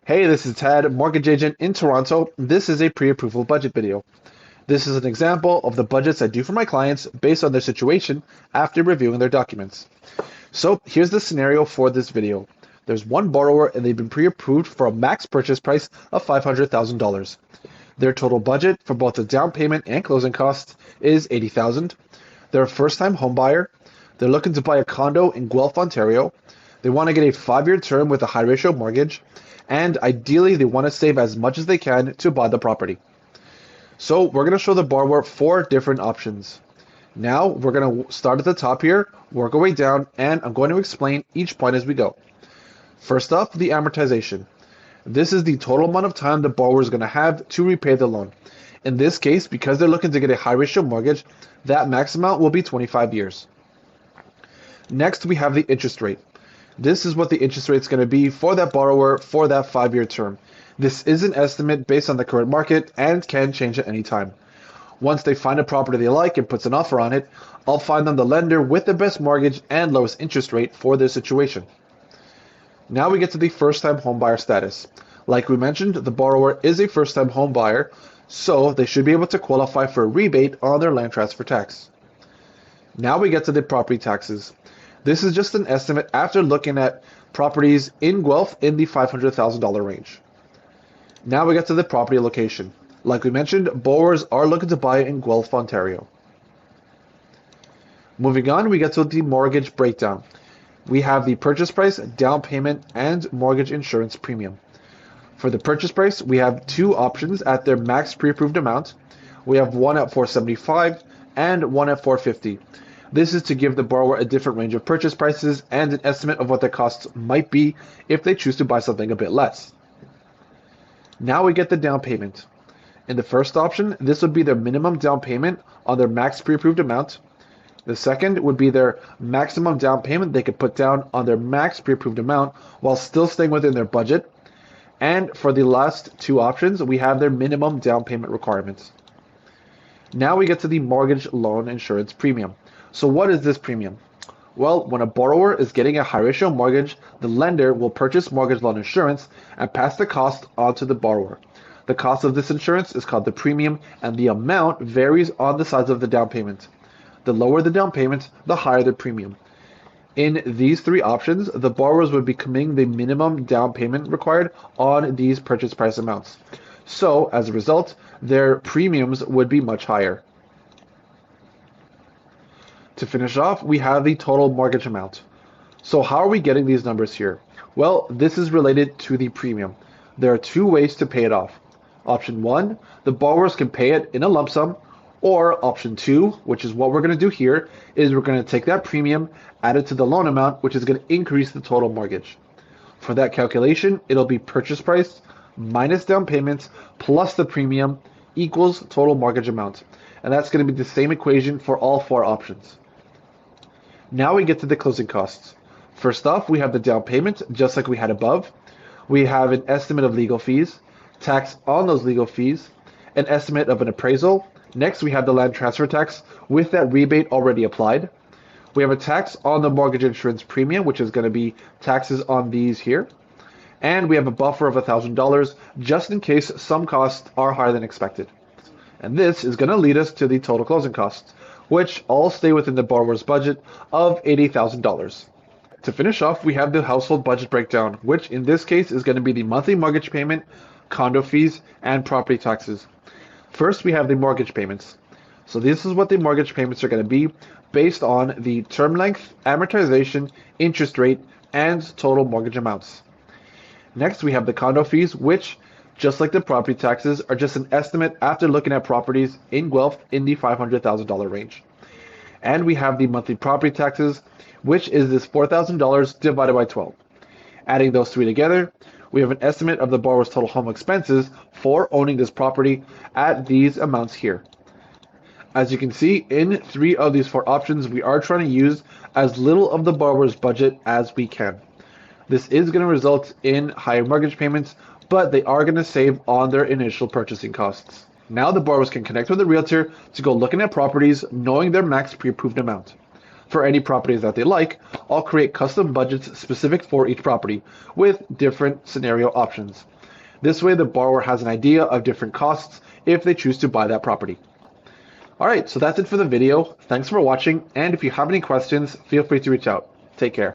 Hey, this is Ted, mortgage agent in Toronto. This is a pre-approval budget video. This is an example of the budgets I do for my clients based on their situation after reviewing their documents. So here's the scenario for this video. There's one borrower and they've been pre-approved for a max purchase price of $500,000. Their total budget for both the down payment and closing costs is $80,000. They're a first-time home buyer. They're looking to buy a condo in Guelph, Ontario. They want to get a 5-year term with a high ratio mortgage, and ideally they want to save as much as they can to buy the property. So we're going to show the borrower 4 different options. Now we're going to start at the top here, work our way down, and I'm going to explain each point as we go. First up, the amortization. This is the total amount of time the borrower is going to have to repay the loan. In this case, because they're looking to get a high ratio mortgage, that max amount will be 25 years. Next, we have the interest rate. This is what the interest rate is going to be for that borrower for that 5-year term. This is an estimate based on the current market and can change at any time. Once they find a property they like and puts an offer on it, I'll find them the lender with the best mortgage and lowest interest rate for their situation. Now we get to the first-time homebuyer status. Like we mentioned, the borrower is a first-time home buyer, so they should be able to qualify for a rebate on their land transfer tax. Now we get to the property taxes. This is just an estimate after looking at properties in Guelph in the $500,000 range. Now we get to the property location. Like we mentioned, borrowers are looking to buy in Guelph, Ontario. Moving on, we get to the mortgage breakdown. We have the purchase price, down payment, and mortgage insurance premium. For the purchase price, we have 2 options at their max pre-approved amount. We have one at $475 and one at $450. This is to give the borrower a different range of purchase prices and an estimate of what their costs might be if they choose to buy something a bit less. Now we get the down payment. In the first option, this would be their minimum down payment on their max pre-approved amount. The second would be their maximum down payment they could put down on their max pre-approved amount while still staying within their budget. And for the last 2 options, we have their minimum down payment requirements. Now we get to the mortgage loan insurance premium. So what is this premium? Well, when a borrower is getting a high ratio mortgage, the lender will purchase mortgage loan insurance and pass the cost on to the borrower. The cost of this insurance is called the premium, and the amount varies on the size of the down payment. The lower the down payment, the higher the premium. In these 3 options, the borrowers would be committing the minimum down payment required on these purchase price amounts. So, as a result, their premiums would be much higher. To finish off, we have the total mortgage amount. So how are we getting these numbers here? Well, this is related to the premium. There are 2 ways to pay it off. Option 1, the borrowers can pay it in a lump sum, or option 2, which is what we're going to do here, is we're going to take that premium, add it to the loan amount, which is going to increase the total mortgage. For that calculation, it'll be purchase price minus down payments plus the premium equals total mortgage amount. And that's going to be the same equation for all 4 options. Now we get to the closing costs. First off, we have the down payment, just like we had above. We have an estimate of legal fees, tax on those legal fees, an estimate of an appraisal. Next, we have the land transfer tax with that rebate already applied. We have a tax on the mortgage insurance premium, which is going to be taxes on these here. And we have a buffer of $1,000 just in case some costs are higher than expected. And this is going to lead us to the total closing costs, which all stay within the borrower's budget of $80,000. To finish off, we have the household budget breakdown, which in this case is going to be the monthly mortgage payment, condo fees, and property taxes. First, we have the mortgage payments. So this is what the mortgage payments are going to be based on the term length, amortization, interest rate, and total mortgage amounts. Next, we have the condo fees, which, just like the property taxes, are just an estimate after looking at properties in Guelph in the $500,000 range. And we have the monthly property taxes, which is this $4,000 divided by 12. Adding those 3 together, we have an estimate of the borrower's total home expenses for owning this property at these amounts here. As you can see, in 3 of these 4 options, we are trying to use as little of the borrower's budget as we can. This is going to result in higher mortgage payments, but they are going to save on their initial purchasing costs. Now the borrowers can connect with a realtor to go looking at properties knowing their max pre-approved amount. for any properties that they like, I'll create custom budgets specific for each property with different scenario options. This way, the borrower has an idea of different costs if they choose to buy that property. All right, so that's it for the video. Thanks for watching, and if you have any questions, feel free to reach out. Take care.